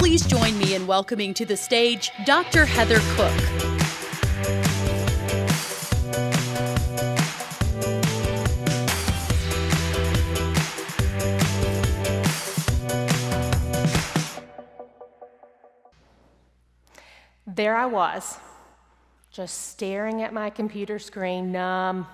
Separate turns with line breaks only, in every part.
Please join me in welcoming to the stage Dr. Heather Cook.
There I was, just staring at my computer screen, numb,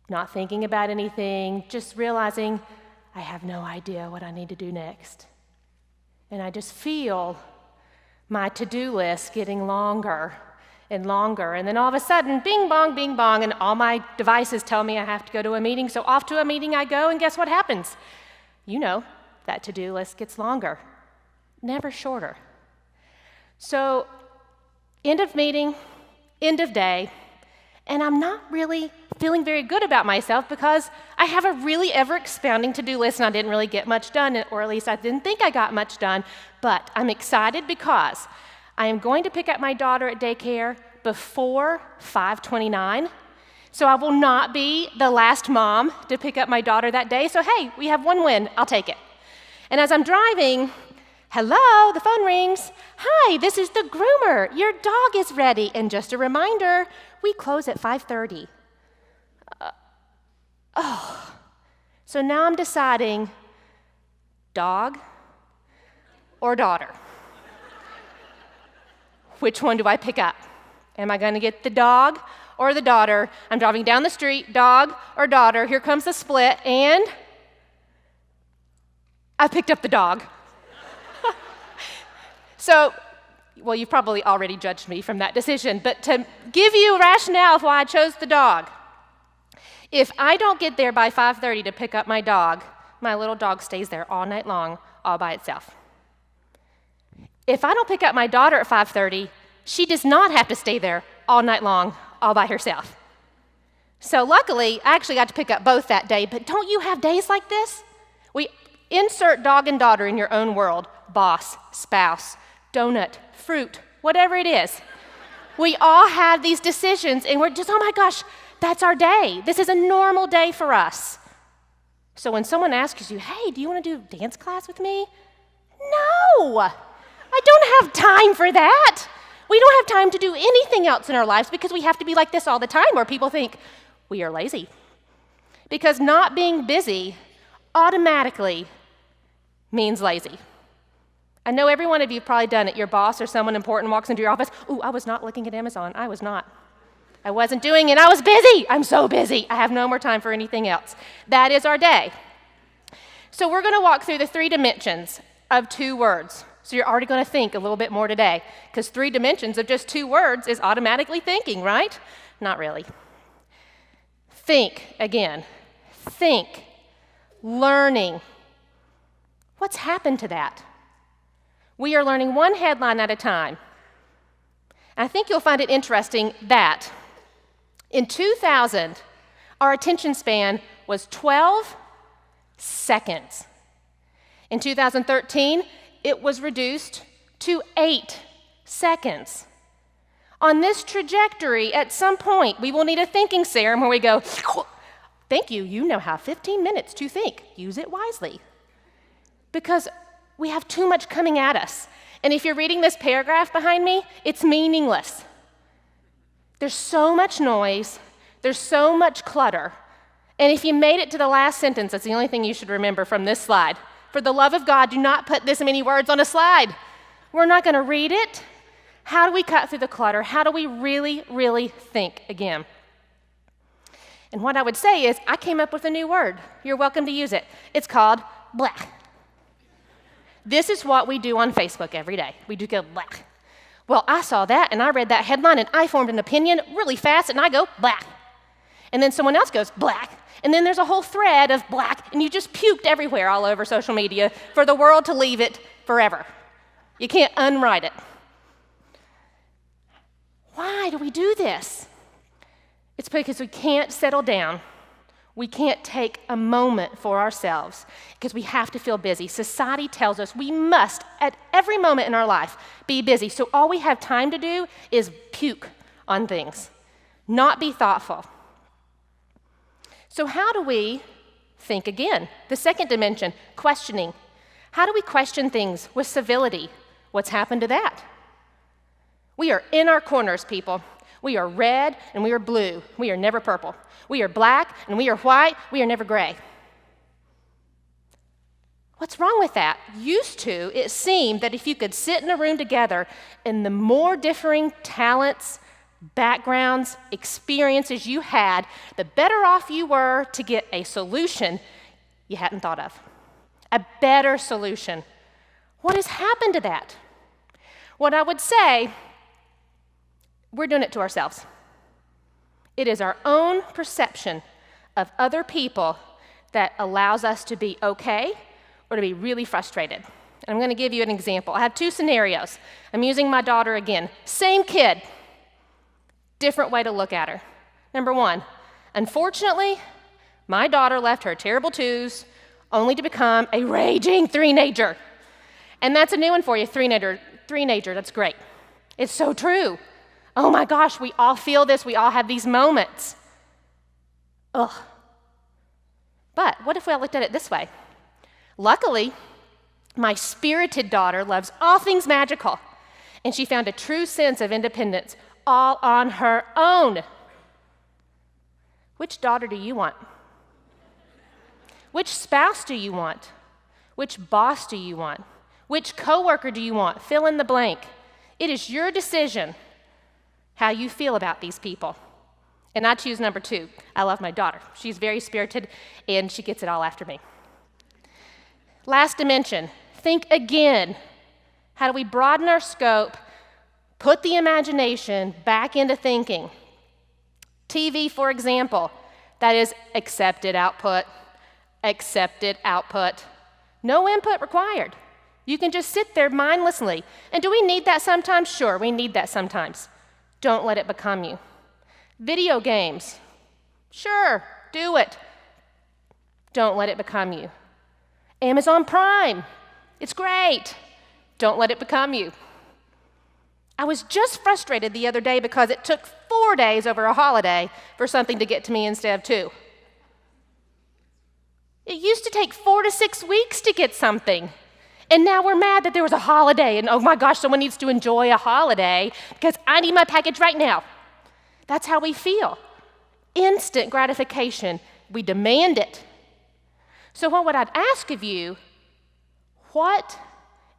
not thinking about anything, just realizing I have no idea what I need to do next. And I just feel my to-do list getting longer and longer. And then all of a sudden, bing, bong, and all my devices tell me I have to go to a meeting. So off to a meeting I go, and guess what happens? You know, that to-do list gets longer, never shorter. So, end of meeting, end of day, and I'm not really feeling very good about myself because I have a really ever-expanding to-do list and I didn't really get much done, or at least I didn't think I got much done, but I'm excited because I am going to pick up my daughter at daycare before 5:29, so I will not be the last mom to pick up my daughter that day, so hey, we have one win, I'll take it. And as I'm driving, hello, the phone rings. Hi, this is the groomer. Your dog is ready. And just a reminder, we close at 5:30. So now I'm deciding, dog or daughter? Which one do I pick up? Am I going to get the dog or the daughter? I'm driving down the street, dog or daughter. Here comes the split, and I picked up the dog. So, well, you've probably already judged me from that decision, but to give you a rationale of why I chose the dog, if I don't get there by 5:30 to pick up my dog, my little dog stays there all night long, all by itself. If I don't pick up my daughter at 5:30, she does not have to stay there all night long, all by herself. So luckily, I actually got to pick up both that day, but don't you have days like this? We insert dog and daughter in your own world, boss, spouse, donut, fruit, whatever it is. We all have these decisions and we're just, oh my gosh, that's our day. This is a normal day for us. So when someone asks you, hey, do you want to do dance class with me? No, I don't have time for that. We don't have time to do anything else in our lives because we have to be like this all the time, or people think we are lazy. Because not being busy automatically means lazy. I know every one of you have probably done it. Your boss or someone important walks into your office. Ooh, I was not looking at Amazon. I was not. I wasn't doing it. I was busy. I'm so busy. I have no more time for anything else. That is our day. So we're going to walk through the 3 dimensions of 2 words. So you're already going to think a little bit more today, because 3 dimensions of just 2 words is automatically thinking, right? Not really. Think again. Think. Learning. What's happened to that? We are learning one headline at a time. And I think you'll find it interesting that in 2000, our attention span was 12 seconds. In 2013, it was reduced to 8 seconds. On this trajectory, at some point, we will need a thinking serum where we go, thank you, you now have 15 minutes to think. Use it wisely. Because we have too much coming at us. And if you're reading this paragraph behind me, it's meaningless. There's so much noise, there's so much clutter. And if you made it to the last sentence, that's the only thing you should remember from this slide. For the love of God, do not put this many words on a slide. We're not going to read it. How do we cut through the clutter? How do we really, really think again? And what I would say is, I came up with a new word. You're welcome to use it. It's called blah. This is what we do on Facebook every day. We do go blah. Well, I saw that, and I read that headline, and I formed an opinion really fast, and I go blah. And then someone else goes blah. And then there's a whole thread of blah, and you just puked everywhere all over social media for the world to leave it forever. You can't unwrite it. Why do we do this? It's because we can't settle down. We can't take a moment for ourselves because we have to feel busy. Society tells us we must, at every moment in our life, be busy. So all we have time to do is puke on things, not be thoughtful. So how do we think again? The second dimension, questioning. How do we question things with civility? What's happened to that? We are in our corners, people. We are red and we are blue. We are never purple. We are black and we are white. We are never gray. What's wrong with that? Used to, it seemed that if you could sit in a room together and the more differing talents, backgrounds, experiences you had, the better off you were to get a solution you hadn't thought of. A better solution. What has happened to that? What I would say, we're doing it to ourselves. It is our own perception of other people that allows us to be okay or to be really frustrated. And I'm going to give you an example. I have two scenarios. I'm using my daughter again. Same kid, different way to look at her. Number one, unfortunately, my daughter left her terrible twos only to become a raging three-nager. And that's a new one for you, three-nager, that's great. It's so true. Oh my gosh, we all feel this, we all have these moments. Ugh. But what if we all looked at it this way? Luckily, my spirited daughter loves all things magical, and she found a true sense of independence all on her own. Which daughter do you want? Which spouse do you want? Which boss do you want? Which coworker do you want? Fill in the blank. It is your decision how you feel about these people. And I choose number two. I love my daughter. She's very spirited, and she gets it all after me. Last dimension, think again. How do we broaden our scope, put the imagination back into thinking? TV, for example, that is accepted output. No input required. You can just sit there mindlessly. And do we need that sometimes? Sure, we need that sometimes. Don't let it become you. Video games. Sure, do it. Don't let it become you. Amazon Prime. It's great. Don't let it become you. I was just frustrated the other day because it took 4 days over a holiday for something to get to me instead of 2. It used to take 4 to 6 weeks to get something. And now we're mad that there was a holiday, and oh my gosh, someone needs to enjoy a holiday because I need my package right now. That's how we feel. Instant gratification. We demand it. So what would I ask of you? What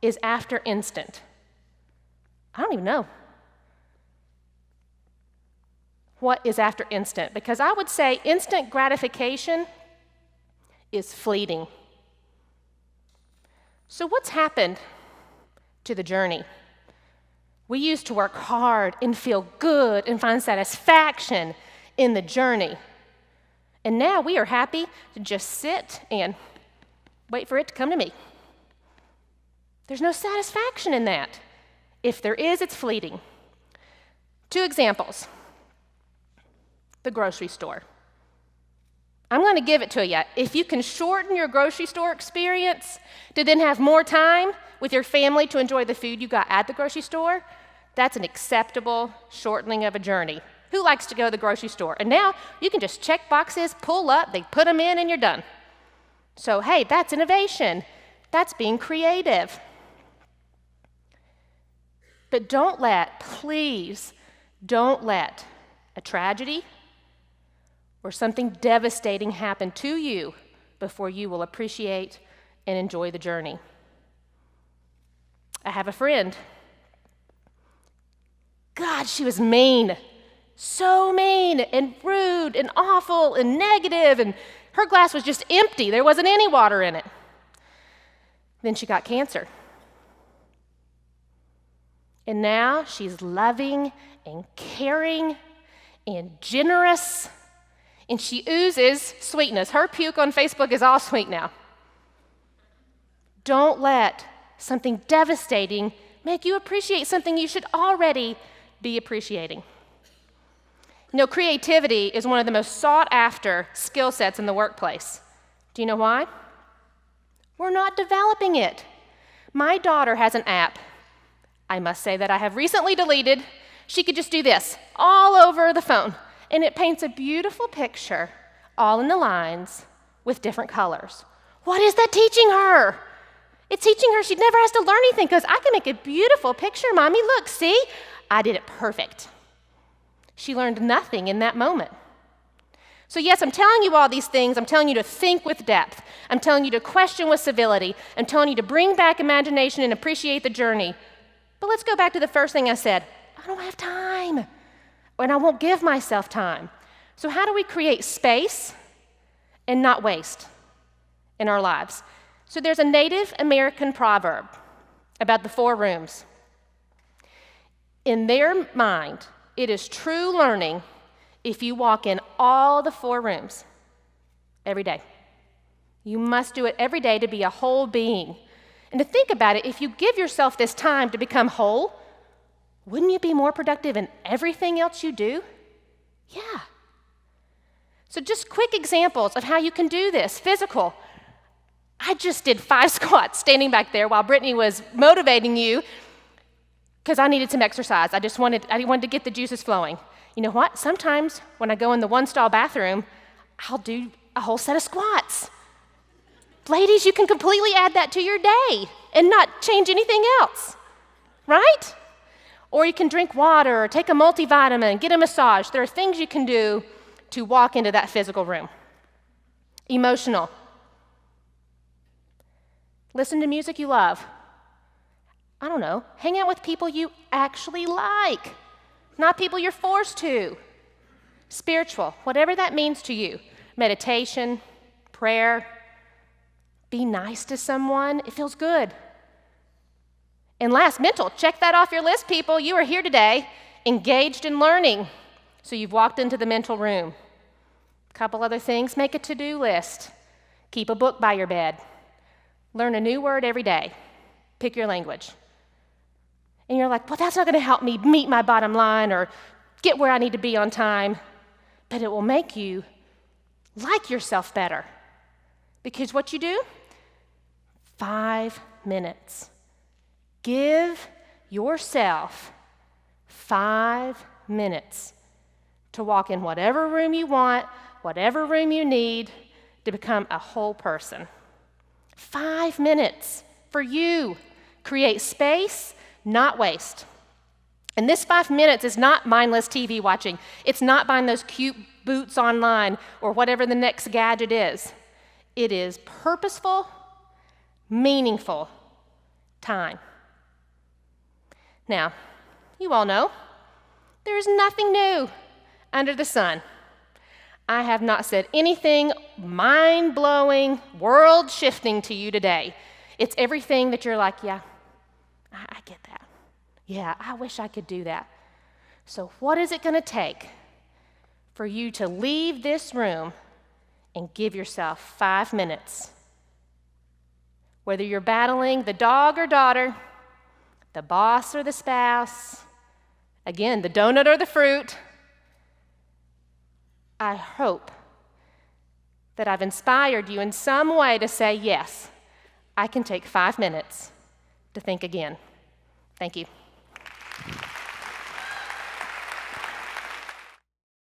is after instant? I don't even know. What is after instant? Because I would say instant gratification is fleeting. So what's happened to the journey? We used to work hard and feel good and find satisfaction in the journey. And now we are happy to just sit and wait for it to come to me. There's no satisfaction in that. If there is, it's fleeting. 2 examples. The grocery store. I'm going to give it to you. If you can shorten your grocery store experience to then have more time with your family to enjoy the food you got at the grocery store, that's an acceptable shortening of a journey. Who likes to go to the grocery store? And now you can just check boxes, pull up, they put them in, and you're done. So, hey, that's innovation. That's being creative. But please don't let a tragedy or something devastating happen to you before you will appreciate and enjoy the journey. I have a friend. God, she was mean. So mean and rude and awful and negative, and her glass was just empty. There wasn't any water in it. Then she got cancer. And now she's loving and caring and generous, and she oozes sweetness. Her puke on Facebook is all sweet now. Don't let something devastating make you appreciate something you should already be appreciating. You know, creativity is one of the most sought after skill sets in the workplace. Do you know why? We're not developing it. My daughter has an app, I must say, that I have recently deleted. She could just do this all over the phone, and it paints a beautiful picture, all in the lines, with different colors. What is that teaching her? It's teaching her she never has to learn anything because I can make a beautiful picture, Mommy. Look, see? I did it perfect. She learned nothing in that moment. So yes, I'm telling you all these things. I'm telling you to think with depth. I'm telling you to question with civility. I'm telling you to bring back imagination and appreciate the journey. But let's go back to the first thing I said. I don't have time, and I won't give myself time. So how do we create space and not waste in our lives? So there's a Native American proverb about the 4 rooms. In their mind, it is true learning if you walk in all the 4 rooms every day. You must do it every day to be a whole being. And to think about it, if you give yourself this time to become whole, wouldn't you be more productive in everything else you do? Yeah. So just quick examples of how you can do this. Physical. I just did 5 squats standing back there while Brittany was motivating you because I needed some exercise. I wanted to get the juices flowing. You know what? Sometimes when I go in the 1-stall bathroom, I'll do a whole set of squats. Ladies, you can completely add that to your day and not change anything else, right? Or you can drink water or take a multivitamin, get a massage. There are things you can do to walk into that physical room. Emotional. Listen to music you love. I don't know, hang out with people you actually like, not people you're forced to. Spiritual, whatever that means to you. Meditation, prayer, be nice to someone, it feels good. And last, mental, check that off your list, people. You are here today, engaged in learning. So you've walked into the mental room. A couple other things, make a to-do list. Keep a book by your bed. Learn a new word every day. Pick your language. And you're like, well, that's not going to help me meet my bottom line or get where I need to be on time. But it will make you like yourself better. Because what you do? 5 minutes. Give yourself 5 minutes to walk in whatever room you want, whatever room you need to become a whole person. 5 minutes for you. Create space, not waste. And this 5 minutes is not mindless TV watching. It's not buying those cute boots online or whatever the next gadget is. It is purposeful, meaningful time. Now, you all know, there is nothing new under the sun. I have not said anything mind-blowing, world-shifting to you today. It's everything that you're like, yeah, I get that. Yeah, I wish I could do that. So what is it going to take for you to leave this room and give yourself 5 minutes? Whether you're battling the dog or daughter, the boss or the spouse, again, the donut or the fruit, I hope that I've inspired you in some way to say, yes, I can take 5 minutes to think again. Thank you.